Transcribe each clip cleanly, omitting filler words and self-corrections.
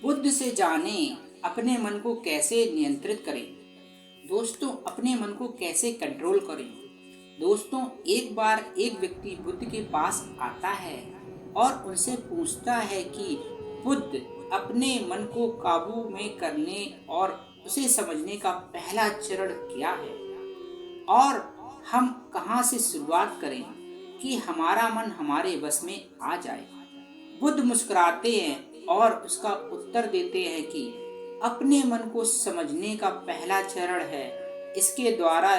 बुद्ध से जाने अपने मन को कैसे नियंत्रित करें। दोस्तों, अपने मन को कैसे कंट्रोल करें। दोस्तों, एक बार एक व्यक्ति बुद्ध के पास आता है और उनसे पूछता है कि बुद्ध, अपने मन को काबू में करने और उसे समझने का पहला चरण क्या है, और हम कहाँ से शुरुआत करें कि हमारा मन हमारे बस में आ जाए। बुद्ध मुस्कुराते हैं और उसका उत्तर देते हैं कि अपने मन को समझने का पहला चरण है इसके द्वारा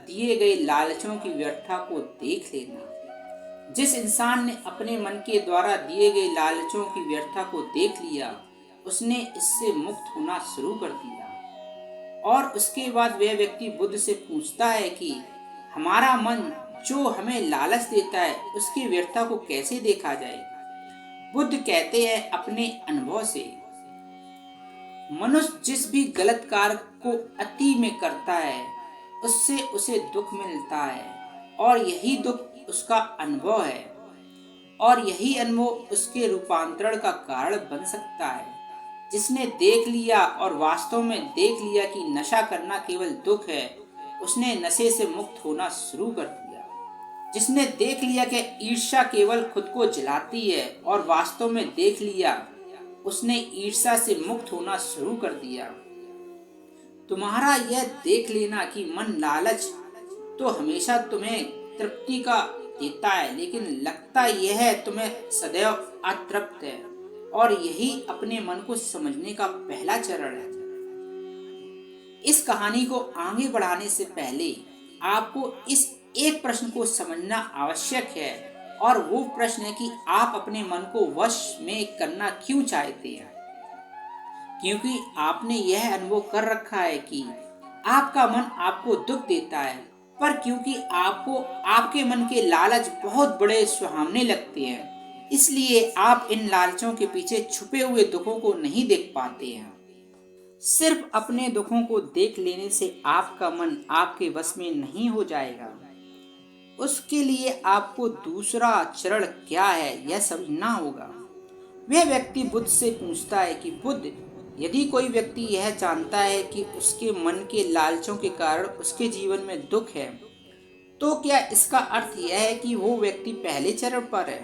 दिए गए लालचों की व्यर्थता को देख लेना। जिस इंसान ने अपने मन के द्वारा दिए गए लालचों की व्यर्थता को देख लिया, उसने इससे मुक्त होना शुरू कर दिया। और उसके बाद वह व्यक्ति बुद्ध से पूछता है कि हमारा मन जो हमें लालच देता है उसकी व्यर्थता को कैसे देखा जाए। बुद्ध कहते हैं अपने अनुभव से, मनुष्य जिस भी गलत कार्य को अति में करता है उससे उसे दुख मिलता है, और यही दुख उसका अनुभव है, और यही अनुभव उसके रूपांतरण का कारण बन सकता है। जिसने देख लिया और वास्तव में देख लिया कि नशा करना केवल दुख है, उसने नशे से मुक्त होना शुरू कर दिया। जिसने देख लिया कि ईर्ष्या केवल खुद को जलाती है और वास्तव में देख लिया, उसने ईर्ष्या से मुक्त होना शुरू कर दिया। तुम्हारा यह देख लेना कि मन लालच तो हमेशा तुम्हें तृप्ति का देता है, लेकिन लगता यह है तुम्हें सदैव अतृप्त है, और यही अपने मन को समझने का पहला चरण है। इस कहानी को आगे बढ़ाने से पहले आपको इस एक प्रश्न को समझना आवश्यक है, और वो प्रश्न है कि आप अपने मन को वश में करना क्यों चाहते हैं। क्योंकि आपने यह अनुभव कर रखा है कि आपका मन आपको दुख देता है, पर क्योंकि आपको आपके मन के लालच बहुत बड़े सुहावने लगते हैं, इसलिए आप इन लालचों के पीछे छुपे हुए दुखों को नहीं देख पाते हैं। सिर्फ अपने दुखों को देख लेने से आपका मन आपके बस में नहीं हो जाएगा। उसके लिए आपको दूसरा चरण क्या है यह समझना होगा। वह व्यक्ति बुद्ध से पूछता है कि बुद्ध, यदि कोई व्यक्ति यह जानता है कि उसके मन के लालचों के कारण उसके जीवन में दुख है, तो क्या इसका अर्थ यह है कि वो व्यक्ति पहले चरण पर है?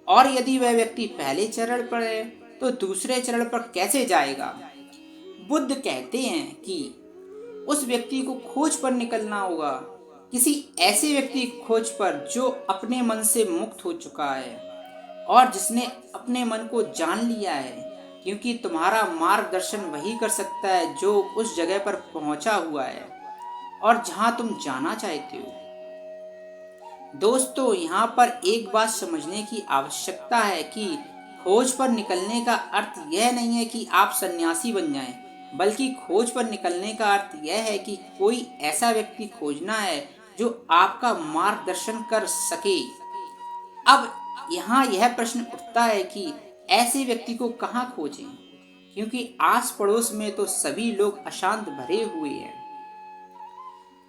और यदि वह व्यक्ति पहले चरण पर है तो दूसरे चरण पर कैसे जाएगा? बुद्ध कहते हैं कि उस व्यक्ति को खोज पर निकलना होगा, किसी ऐसे व्यक्ति की खोज पर जो अपने मन से मुक्त हो चुका है और जिसने अपने मन को जान लिया है, क्योंकि तुम्हारा मार्गदर्शन वही कर सकता है जो उस जगह पर पहुंचा हुआ है और जहां तुम जाना चाहते हो। दोस्तों, यहाँ पर एक बात समझने की आवश्यकता है कि खोज पर निकलने का अर्थ यह नहीं है कि आप सन्यासी बन जाएं, बल्कि खोज पर निकलने का अर्थ यह है कि कोई ऐसा व्यक्ति खोजना है जो आपका मार्गदर्शन कर सके। अब यहाँ यह प्रश्न उठता है कि ऐसे व्यक्ति को कहाँ खोजें, क्योंकि आस पड़ोस में तो सभी लोग अशांत भरे हुए हैं।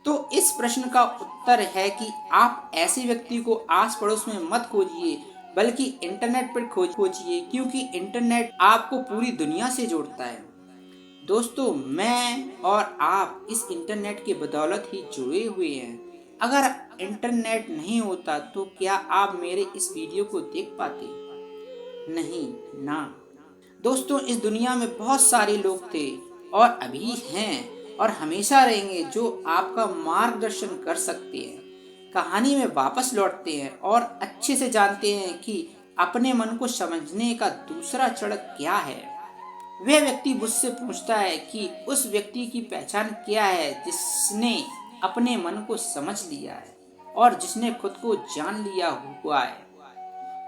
तो इस प्रश्न का उत्तर है कि आप ऐसे व्यक्ति को आस पड़ोस में मत खोजिए, बल्कि इंटरनेट पर खोजिए, क्योंकि इंटरनेट आपको पूरी दुनिया से जोड़ता है। दोस्तों, मैं और आप इस इंटरनेट के बदौलत ही जुड़े हुए हैं। अगर इंटरनेट नहीं होता तो क्या आप मेरे इस वीडियो को देख पाते? नहीं ना। दोस्तों, इस दुनिया में बहुत सारे लोग थे और अभी हैं और हमेशा रहेंगे जो आपका मार्गदर्शन कर सकते हैं, कहानी में वापस लौटते हैं और अच्छे से जानते हैं कि अपने मन को समझने का दूसरा चरण क्या है। वह व्यक्ति मुझसे पूछता है कि उस व्यक्ति की पहचान क्या है जिसने अपने मन को समझ लिया है और जिसने खुद को जान लिया हुआ है।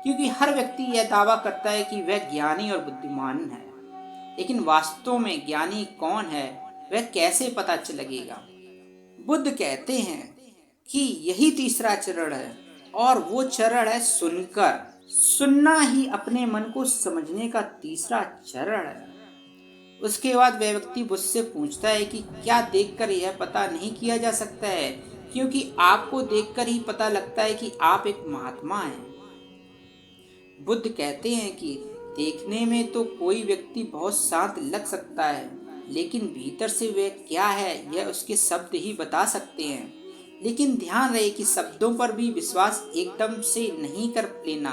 क्योंकि हर व्यक्ति यह दावा करता है कि वह ज्ञानी और बुद्धिमान है, लेकिन वास्तव में ज्ञानी कौन है वह कैसे पता लगेगा? बुद्ध कहते हैं कि यही तीसरा चरण है, और वो चरण है सुनकर। सुनना ही अपने मन को समझने का तीसरा चरण है। उसके बाद वह व्यक्ति मुझसे पूछता है कि क्या देखकर यह पता नहीं किया जा सकता है, क्योंकि आपको देखकर ही पता लगता है कि आप एक महात्मा हैं। बुद्ध कहते हैं कि देखने में तो कोई व्यक्ति बहुत शांत लग सकता है, लेकिन भीतर से वह क्या है यह उसके शब्द ही बता सकते हैं। लेकिन ध्यान रहे कि शब्दों पर भी विश्वास एकदम से नहीं कर लेना।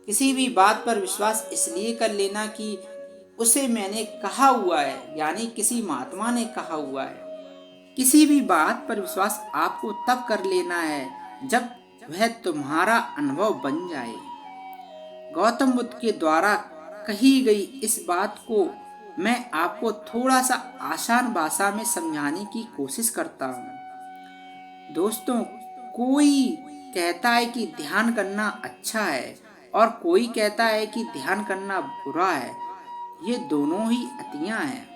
किसी भी बात पर विश्वास इसलिए कर लेना कि उसे मैंने कहा हुआ है, यानी किसी महात्मा ने कहा हुआ है। किसी भी बात पर विश्वास आपको तब कर लेना है जब वह तुम्हारा अनुभव बन जाए। गौतम बुद्ध के द्वारा कही गई इस बात को मैं आपको थोड़ा सा आसान भाषा में समझाने की कोशिश करता हूँ। दोस्तों, कोई कहता है कि ध्यान करना अच्छा है और कोई कहता है कि ध्यान करना बुरा है। ये दोनों ही अतियां हैं।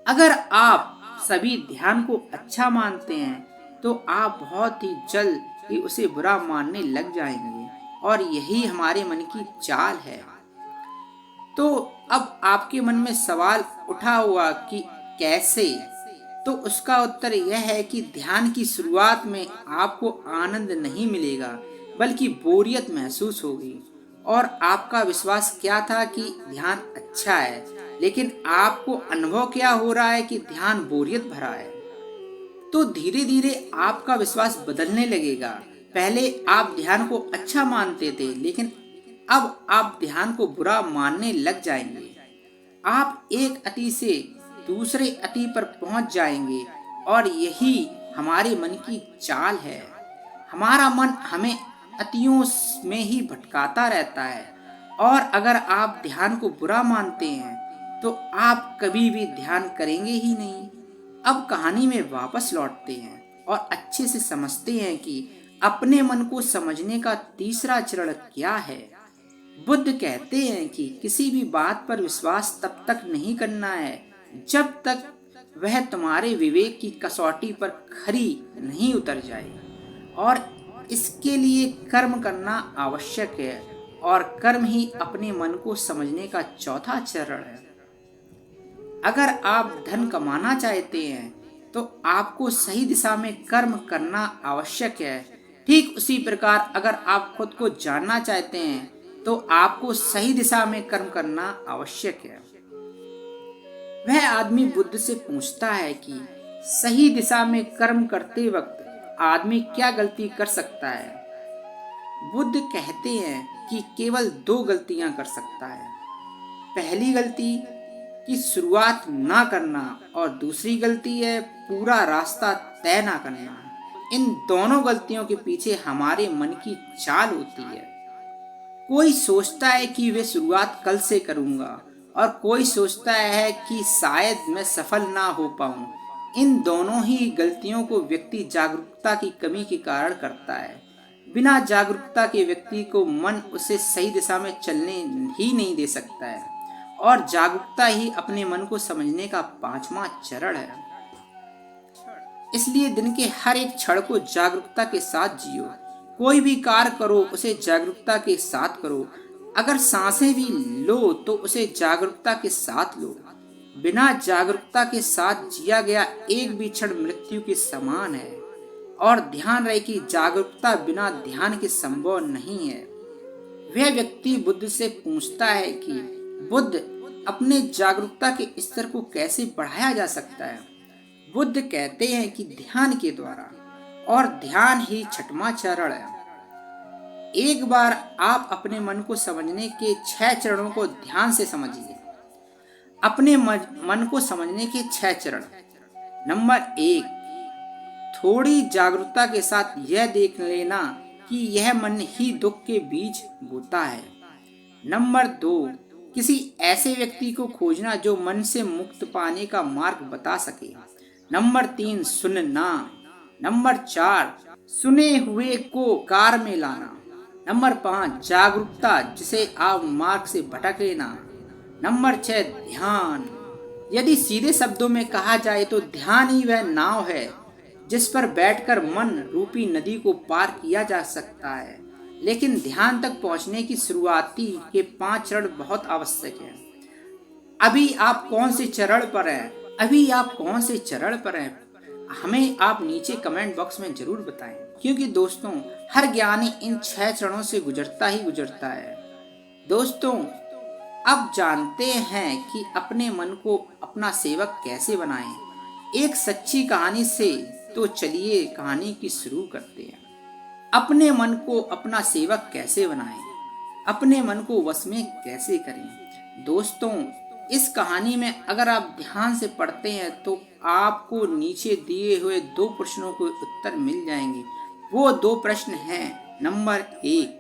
अगर आप सभी ध्यान को अच्छा मानते हैं तो आप बहुत ही जल्द ही उसे बुरा मानने लग जाएंगे, और यही हमारे मन की चाल है। तो अब आपके मन में सवाल उठा हुआ कि कैसे? तो उसका उत्तर यह है कि ध्यान की शुरुआत में आपको आनंद नहीं मिलेगा, बल्कि बोरियत महसूस होगी। और आपका विश्वास क्या था कि ध्यान अच्छा है, लेकिन आपको अनुभव क्या हो रहा है कि ध्यान बोरियत भरा है। तो धीरे धीरे आपका विश्वास बदलने लगेगा। पहले आप ध्यान को अच्छा मानते थे, लेकिन अब आप ध्यान को बुरा मानने लग जाएंगे। आप एक अति से दूसरे अति पर पहुंच जाएंगे, और यही हमारे मन की चाल है। हमारा मन हमें अतियों में ही भटकाता रहता है, और अगर आप ध्यान को बुरा मानते हैं तो आप कभी भी ध्यान करेंगे ही नहीं। अब कहानी में वापस लौटते हैं और अच्छे से समझते हैं कि अपने मन को समझने का तीसरा चरण क्या है। बुद्ध कहते हैं कि किसी भी बात पर विश्वास तब तक नहीं करना है जब तक वह तुम्हारे विवेक की कसौटी पर खरी नहीं उतर जाए, और इसके लिए कर्म करना आवश्यक है, और कर्म ही अपने मन को समझने का चौथा चरण है। अगर आप धन कमाना चाहते हैं तो आपको सही दिशा में कर्म करना आवश्यक है। ठीक उसी प्रकार अगर आप खुद को जानना चाहते हैं तो आपको सही दिशा में कर्म करना आवश्यक है। वह आदमी बुद्ध से पूछता है कि सही दिशा में कर्म करते वक्त आदमी क्या गलती कर सकता है। बुद्ध कहते हैं कि केवल दो गलतियां कर सकता है। पहली गलती की शुरुआत ना करना, और दूसरी गलती है पूरा रास्ता तय ना करना। इन दोनों गलतियों के पीछे हमारे मन की चाल होती है। कोई सोचता है कि वे शुरुआत कल से करूंगा, और कोई सोचता है कि शायद मैं सफल ना हो पाऊं। इन दोनों ही गलतियों को व्यक्ति जागरूकता की कमी के कारण करता है। बिना जागरूकता के व्यक्ति को मन उसे सही दिशा में चलने ही नहीं दे सकता है, और जागरूकता ही अपने मन को समझने का पांचवा चरण है। इसलिए दिन के हर एक क्षण को जागरूकता के साथ जियो। कोई भी कार्य करो उसे जागरूकता के साथ करो। अगर सांसें भी लो तो उसे जागरूकता के साथ लो। बिना जागरूकता के साथ जिया गया एक भी क्षण मृत्यु के समान है। और ध्यान रहे कि जागरूकता बिना ध्यान के संभव नहीं है। वह व्यक्ति बुद्ध से पूछता है कि बुद्ध, अपने जागरूकता के स्तर को कैसे बढ़ाया जा सकता है। बुद्ध कहते हैं कि ध्यान के द्वारा, और ध्यान ही छठवां चरण है। एक बार आप अपने मन को समझने के 6 चरणों को ध्यान से समझिए। अपने मन को समझने के 6 चरण। नंबर 1, थोड़ी जागरूकता के साथ यह देख लेना कि यह मन ही दुख के बीज बोता है। नंबर 2, किसी ऐसे व्यक्ति को खोजना जो मन से मुक्त पाने का मार्ग बता सके। नंबर 3, सुनना। नंबर 4, सुने हुए को कार में लाना। नंबर 5, जागरूकता जिसे आप मार्ग से भटके ना। नंबर 6, ध्यान। यदि सीधे शब्दों में कहा जाए तो ध्यान ही वह नाव है जिस पर बैठकर मन रूपी नदी को पार किया जा सकता है। लेकिन ध्यान तक पहुंचने की शुरुआती के 5 चरण बहुत आवश्यक हैं। अभी आप कौन से चरण पर हैं? हमें आप नीचे कमेंट बॉक्स में जरूर बताएं, क्योंकि दोस्तों हर ज्ञानी इन 6 चरणों से गुजरता ही गुजरता है। दोस्तों, अब जानते हैं कि अपने मन को अपना सेवक कैसे बनाएं। एक सच्ची कहानी से। तो चलिए कहानी की शुरू करते हैं। अपने मन को अपना सेवक कैसे बनाएं, अपने मन को वश में कैसे करें। दोस्तों, इस कहानी में अगर आप ध्यान से पढ़ते हैं तो आपको नीचे दिए हुए 2 प्रश्नों के उत्तर मिल जाएंगे। वो 2 प्रश्न हैं। नंबर 1,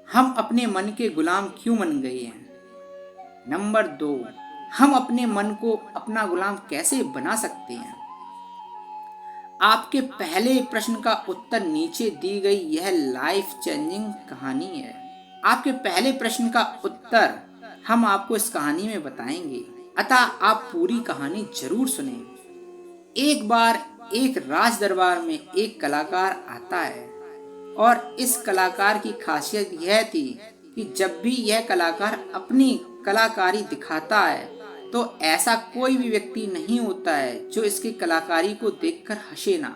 हम अपने मन के गुलाम क्यों बन गए हैं। नंबर 2, हम अपने मन को अपना गुलाम कैसे बना सकते हैं। आपके पहले प्रश्न का उत्तर नीचे दी गई यह लाइफ चेंजिंग कहानी है। आपके पहले प्रश्न का उत्तर हम आपको इस कहानी में बताएंगे, अतः आप पूरी कहानी जरूर सुनें। एक बार एक राज दरबार में एक कलाकार आता है और इस कलाकार की खासियत यह थी कि जब भी यह कलाकार अपनी कलाकारी दिखाता है तो ऐसा कोई भी व्यक्ति नहीं होता है जो इसकी कलाकारी को देखकर हंसे ना।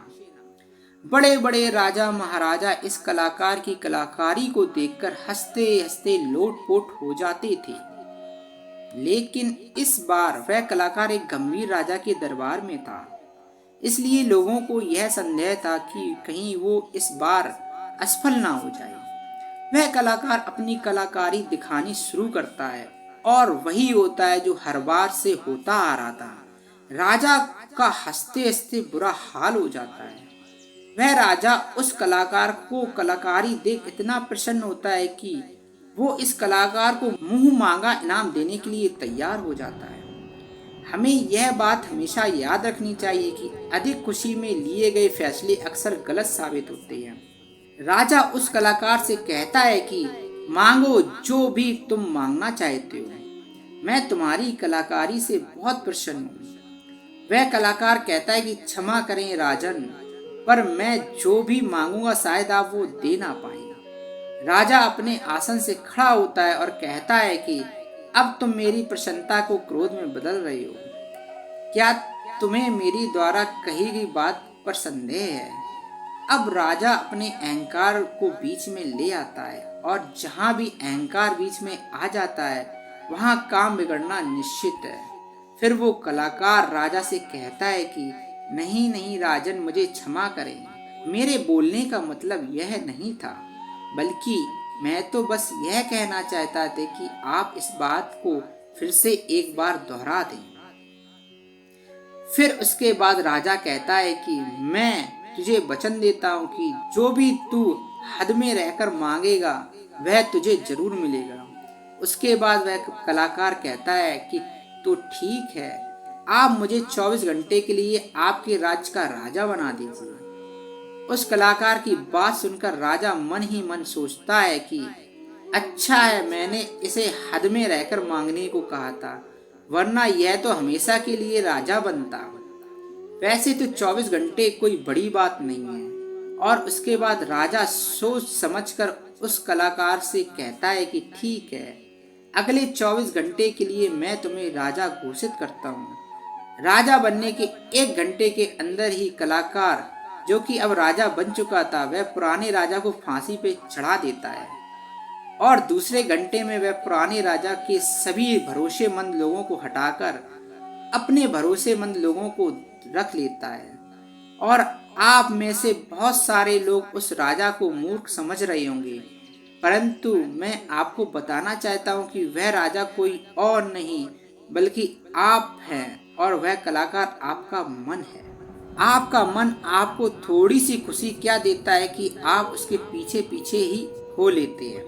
बड़े बड़े राजा महाराजा इस कलाकार की कलाकारी को देखकर हंसते हंसते लोटपोट हो जाते थे। लेकिन इस बार वह कलाकार एक गंभीर राजा के दरबार में था, इसलिए लोगों को यह संदेह था कि कहीं वो इस बार असफल ना हो जाए। वह कलाकार अपनी कलाकारी दिखानी शुरू करता है और वही होता है जो हर बार से होता आ रहा था। राजा का हंसते हंसते बुरा हाल हो जाता है। वह राजा उस कलाकार को कलाकारी देख इतना प्रसन्न होता है कि वो इस कलाकार को मुंह मांगा इनाम देने के लिए तैयार हो जाता है। हमें यह बात हमेशा याद रखनी चाहिए कि अधिक खुशी में लिए गए फैसले अक्सर गलत साबित होते हैं। राजा उस कलाकार से कहता है कि मांगो जो भी तुम मांगना चाहते हो, मैं तुम्हारी कलाकारी से बहुत प्रसन्न हूँ। वह कलाकार कहता है कि क्षमा करें राजन, पर मैं जो भी मांगूंगा शायद आप वो दे ना पाए। राजा अपने आसन से खड़ा होता है और कहता है कि अब तुम मेरी प्रसन्नता को क्रोध में बदल रहे हो। क्या तुम्हें मेरी द्वारा कही गई बात पर संदेह है। अब राजा अपने अहंकार को बीच में ले आता है और जहाँ भी अहंकार बीच में आ जाता है वहाँ काम बिगड़ना निश्चित है। फिर वो कलाकार राजा से कहता है कि नहीं नहीं राजन, मुझे क्षमा करें, मेरे बोलने का मतलब यह नहीं था, बल्कि मैं तो बस यह कहना चाहता था कि आप इस बात को फिर से एक बार दोहरा दें। फिर उसके बाद राजा कहता है कि मैं तुझे वचन देता हूँ कि जो भी तू हद में रहकर मांगेगा वह तुझे जरूर मिलेगा। उसके बाद वह कलाकार कहता है कि तो ठीक है, आप मुझे 24 घंटे के लिए आपके राज्य का राजा बना दीजिए। उस कलाकार की बात सुनकर राजा मन ही मन सोचता है कि अच्छा है, मैंने इसे हद में रहकर मांगने को कहा था, वरना यह तो हमेशा के लिए राजा बनता। वैसे तो 24 घंटे कोई बड़ी बात नहीं है। और उसके बाद राजा सोच समझकर उस कलाकार से कहता है कि ठीक है, अगले 24 घंटे के लिए मैं तुम्हें राजा घोषित करता हूँ। राजा बनने के 1 घंटे के अंदर ही कलाकार, जो कि अब राजा बन चुका था, वह पुराने राजा को फांसी पे चढ़ा देता है और दूसरे घंटे में वह पुराने राजा के सभी भरोसेमंद लोगों को हटाकर अपने भरोसेमंद लोगों को रख लेता है। और आप में से बहुत सारे लोग उस राजा को मूर्ख समझ रहे होंगे, परंतु मैं आपको बताना चाहता हूँ कि वह राजा कोई और नहीं बल्कि आप हैं और वह कलाकार आपका मन है। आपका मन आपको थोड़ी सी खुशी क्या देता है कि आप उसके पीछे पीछे ही हो लेते हैं।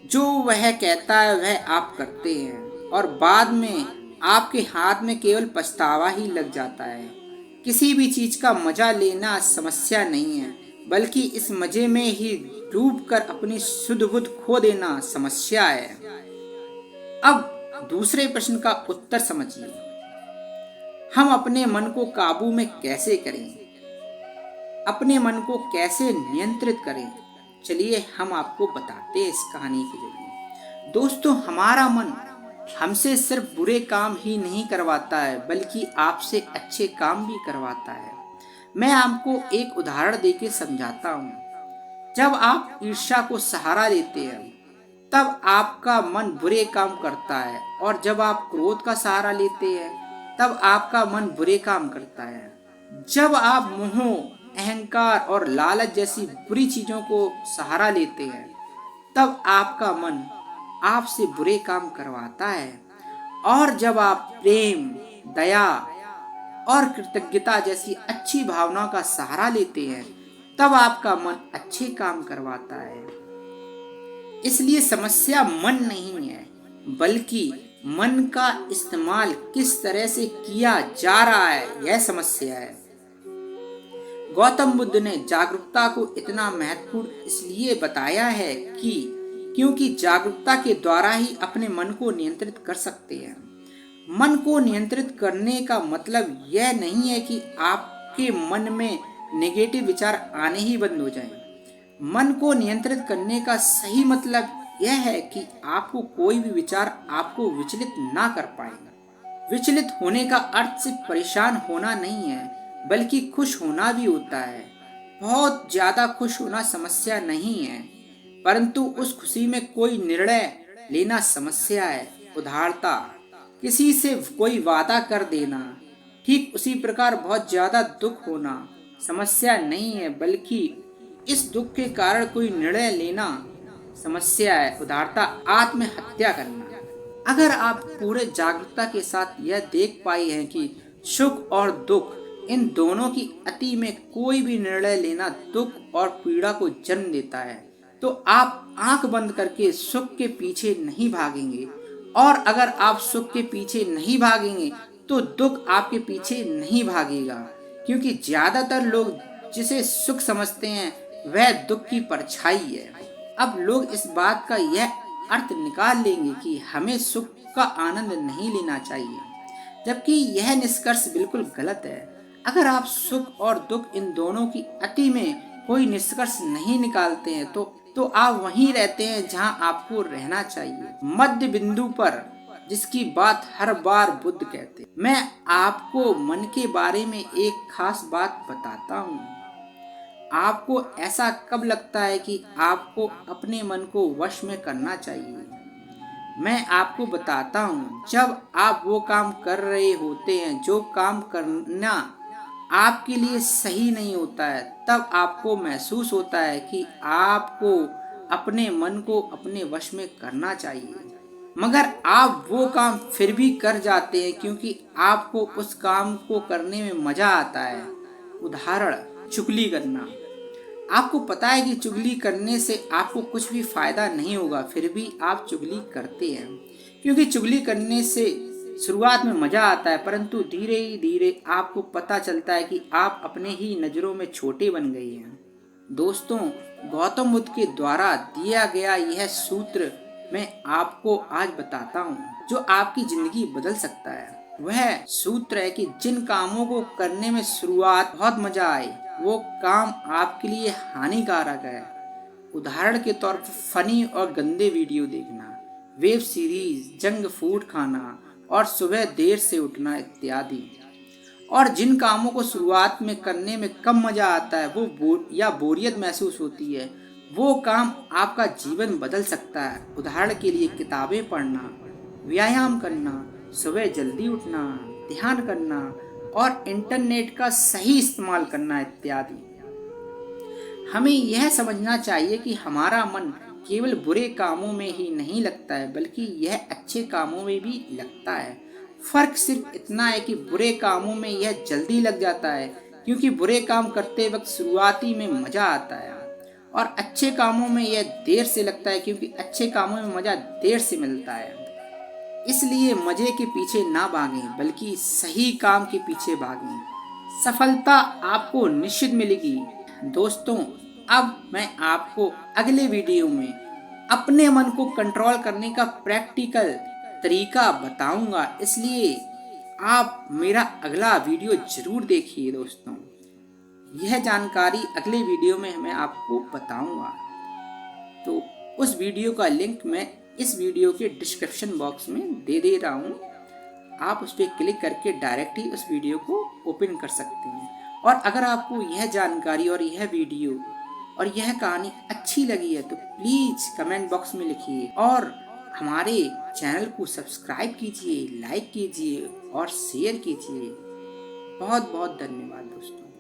जो वह कहता है वह आप करते हैं और बाद में आपके हाथ में केवल पछतावा ही लग जाता है। किसी भी चीज का मजा लेना समस्या नहीं है, बल्कि इस मजे में ही डूब कर अपनी शुद्ध बुद्ध खो देना समस्या है। अब दूसरे प्रश्न का उत्तर समझिए, हम अपने मन को काबू में कैसे करें, अपने मन को कैसे नियंत्रित करें। चलिए हम आपको बताते हैं इस कहानी के जरिए। दोस्तों, हमारा मन हमसे सिर्फ बुरे काम ही नहीं करवाता है बल्कि आपसे अच्छे काम भी करवाता है। मैं आपको एक उदाहरण देके समझाता हूँ। जब आप ईर्ष्या को सहारा देते हैं तब आपका मन बुरे काम करता है, और जब आप क्रोध का सहारा लेते हैं तब आपका मन बुरे काम करता है। जब आप मोह, अहंकार और लालच जैसी बुरी चीजों को सहारा लेते हैं तब आपका मन आपसे बुरे काम करवाता है। और जब आप प्रेम, दया और कृतज्ञता जैसी अच्छी भावनाओं का सहारा लेते हैं तब आपका मन अच्छे काम करवाता है। इसलिए समस्या मन नहीं है, बल्कि मन का इस्तेमाल किस तरह से किया जा रहा है, यह समस्या है। गौतम बुद्ध ने जागरूकता को इतना महत्वपूर्ण इसलिए बताया है क्योंकि जागरूकता के द्वारा ही अपने मन को नियंत्रित कर सकते हैं। मन को नियंत्रित करने का मतलब यह नहीं है कि आपके मन में नेगेटिव विचार आने ही बंद हो जाएं। मन को नियंत्रित करने का सही मतलब यह है कि आपको कोई भी विचार आपको विचलित ना कर पाएगा। विचलित होने का अर्थ सिर्फ परेशान होना नहीं है, बल्कि खुश होना भी होता है। बहुत ज्यादा खुश होना समस्या नहीं है, परंतु उस खुशी में कोई निर्णय लेना समस्या है। उदाहरणता, किसी से कोई वादा कर देना। ठीक उसी प्रकार बहुत ज्यादा दुख होना समस्या नहीं है, बल्कि इस दुख के कारण कोई निर्णय लेना समस्या है। उदाहरणता, आत्महत्या करना। अगर आप पूरे जागरूकता के साथ यह देख पाए हैं कि सुख और दुख, इन दोनों की अति में कोई भी निर्णय लेना दुख और पीड़ा को जन्म देता है, तो आप आंख बंद करके सुख के पीछे नहीं भागेंगे। और अगर आप सुख के पीछे नहीं भागेंगे तो दुख आपके पीछे नहीं भागेगा, क्योंकि ज्यादातर लोग जिसे सुख समझते हैं वह दुख की परछाई है। अब लोग इस बात का यह अर्थ निकाल लेंगे कि हमें सुख का आनंद नहीं लेना चाहिए, जबकि यह निष्कर्ष बिल्कुल गलत है। अगर आप सुख और दुख इन दोनों की अति में कोई निष्कर्ष नहीं निकालते हैं तो आप वहीं रहते हैं जहां आपको रहना चाहिए, मध्य बिंदु पर, जिसकी बात हर बार बुद्ध कहते हैं। मैं आपको मन के बारे में एक खास बात बताता हूँ। आपको ऐसा कब लगता है कि आपको अपने मन को वश में करना चाहिए? मैं आपको बताता हूँ, जब आप वो काम कर रहे होते हैं जो काम करना आपके लिए सही नहीं होता है, तब आपको महसूस होता है कि आपको अपने मन को अपने वश में करना चाहिए, मगर आप वो काम फिर भी कर जाते हैं क्योंकि आपको उस काम को करने में मजा आता है। उदाहरण, चुगली करना। आपको पता है कि चुगली करने से आपको कुछ भी फायदा नहीं होगा, फिर भी आप चुगली करते हैं, क्योंकि चुगली करने से शुरुआत में मजा आता है, परंतु धीरे धीरे आपको पता चलता है कि आप अपने ही नजरों में छोटे बन गए हैं। दोस्तों, गौतम बुद्ध के द्वारा दिया गया यह सूत्र मैं आपको आज बताता हूँ, जो आपकी जिंदगी बदल सकता है। वह सूत्र है कि जिन कामों को करने में शुरुआत बहुत मजा आए, वो काम आपके लिए हानिकारक है। उदाहरण के तौर पर फनी और गंदे वीडियो देखना, वेब सीरीज, जंक फूड खाना और सुबह देर से उठना इत्यादि। और जिन कामों को शुरुआत में करने में कम मजा आता है, वो बोरियत महसूस होती है, वो काम आपका जीवन बदल सकता है। उदाहरण के लिए किताबें पढ़ना, व्यायाम करना, सुबह जल्दी उठना, ध्यान करना और इंटरनेट का सही इस्तेमाल करना इत्यादि। हमें यह समझना चाहिए कि हमारा मन केवल बुरे कामों में ही नहीं लगता है, बल्कि यह अच्छे कामों में भी लगता है। फर्क सिर्फ इतना है कि बुरे कामों में यह जल्दी लग जाता है, क्योंकि बुरे काम करते वक्त शुरुआती में मजा आता है, और अच्छे कामों में यह देर से लगता है, क्योंकि अच्छे कामों में मजा देर से मिलता है। इसलिए मजे के पीछे ना भागें, बल्कि सही काम के पीछे भागें। सफलता आपको निश्चित मिलेगी। दोस्तों, अब मैं आपको अगले वीडियो में अपने मन को कंट्रोल करने का प्रैक्टिकल तरीका बताऊंगा, इसलिए आप मेरा अगला वीडियो जरूर देखिए। दोस्तों, यह जानकारी अगले वीडियो में मैं आपको बताऊंगा, तो उस वीडियो का लिंक मैं इस वीडियो के डिस्क्रिप्शन बॉक्स में दे रहा हूँ। आप उस पर क्लिक करके डायरेक्ट ही उस वीडियो को ओपन कर सकते हैं। और अगर आपको यह जानकारी और यह वीडियो और यह कहानी अच्छी लगी है तो प्लीज कमेंट बॉक्स में लिखिए और हमारे चैनल को सब्सक्राइब कीजिए, लाइक कीजिए और शेयर कीजिए। बहुत बहुत धन्यवाद दोस्तों।